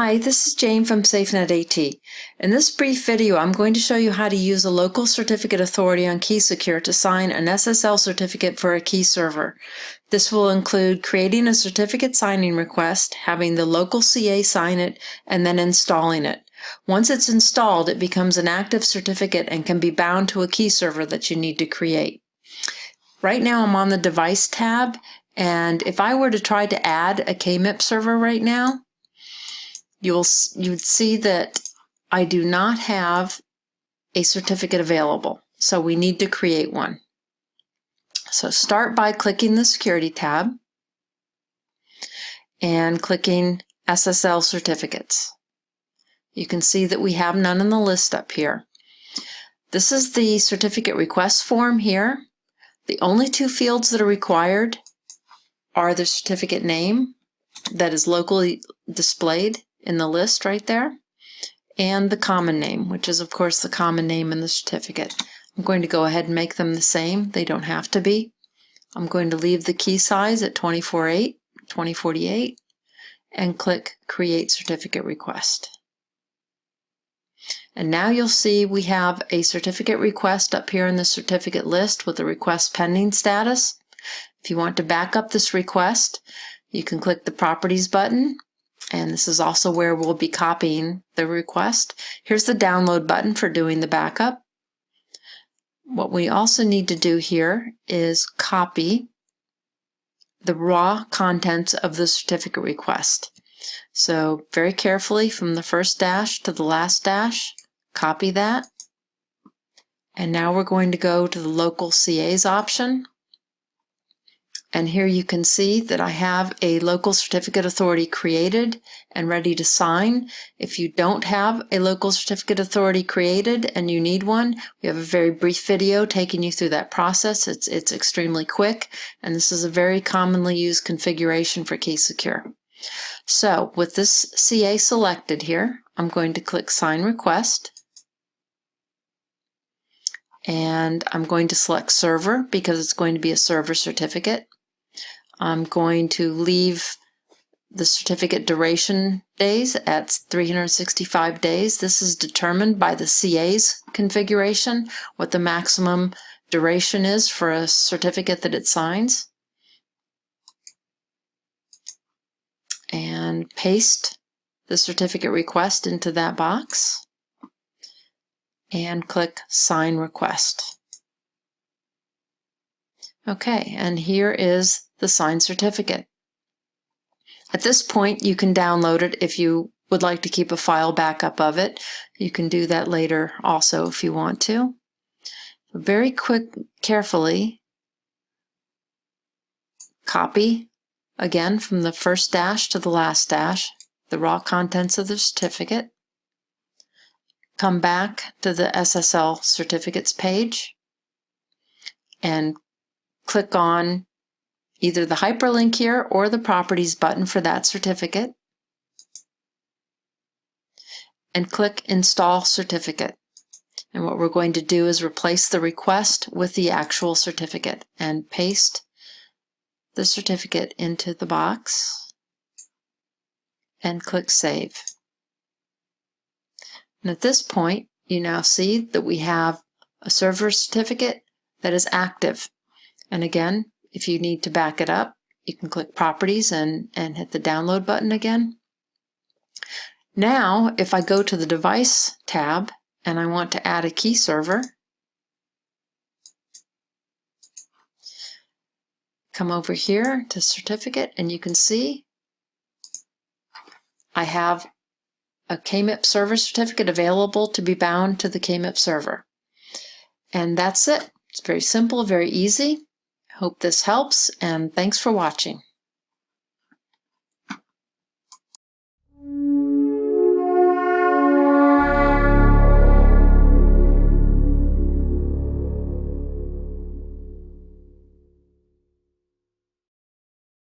Hi, this is Jane from SafeNet AT. In this brief video, I'm going to show you how to use a local certificate authority on KeySecure to sign an SSL certificate for a key server. This will include creating a certificate signing request, having the local CA sign it, and then installing it. Once it's installed, it becomes an active certificate and can be bound to a key server that you need to create. Right now I'm on the Device tab, and if I were to try to add a KMIP server right now, you'd see that I do not have a certificate available, so we need to create one. So start by clicking the Security tab and clicking SSL certificates. You can see that we have none in the list up here. This is the certificate request form here. The only two fields that are required are the certificate name that is locally displayed in the list right there, and the common name, which is of course the common name in the certificate. I'm going to go ahead and make them the same. They don't have to be. I'm going to leave the key size at 2048 and click Create Certificate Request. And now you'll see we have a certificate request up here in the certificate list with the request pending status. If you want to back up this request, you can click the Properties button, and this is also where we'll be copying the request. Here's the download button for doing the backup. What we also need to do here is copy the raw contents of the certificate request. So very carefully from the first dash to the last dash, copy that. And now we're going to go to the local CAs option. And here you can see that I have a local certificate authority created and ready to sign. If you don't have a local certificate authority created and you need one, we have a very brief video taking you through that process. It's extremely quick, and this is a very commonly used configuration for KeySecure. So with this CA selected here, I'm going to click Sign Request. And I'm going to select Server because it's going to be a server certificate. I'm going to leave the certificate duration days at 365 days. This is determined by the CA's configuration, what the maximum duration is for a certificate that it signs. And paste the certificate request into that box and click Sign Request. Okay, and here is the signed certificate. At this point, you can download it if you would like to keep a file backup of it. You can do that later also if you want to. Very carefully copy again from the first dash to the last dash the raw contents of the certificate. Come back to the SSL certificates page and click on either the hyperlink here or the Properties button for that certificate, and click Install Certificate. And what we're going to do is replace the request with the actual certificate and paste the certificate into the box and click Save. And at this point, you now see that we have a server certificate that is active. And again, if you need to back it up, you can click Properties and hit the download button again. Now, if I go to the Device tab and I want to add a key server, come over here to Certificate, and you can see I have a KMIP server certificate available to be bound to the KMIP server. And that's it. It's very simple, very easy. Hope this helps, and thanks for watching.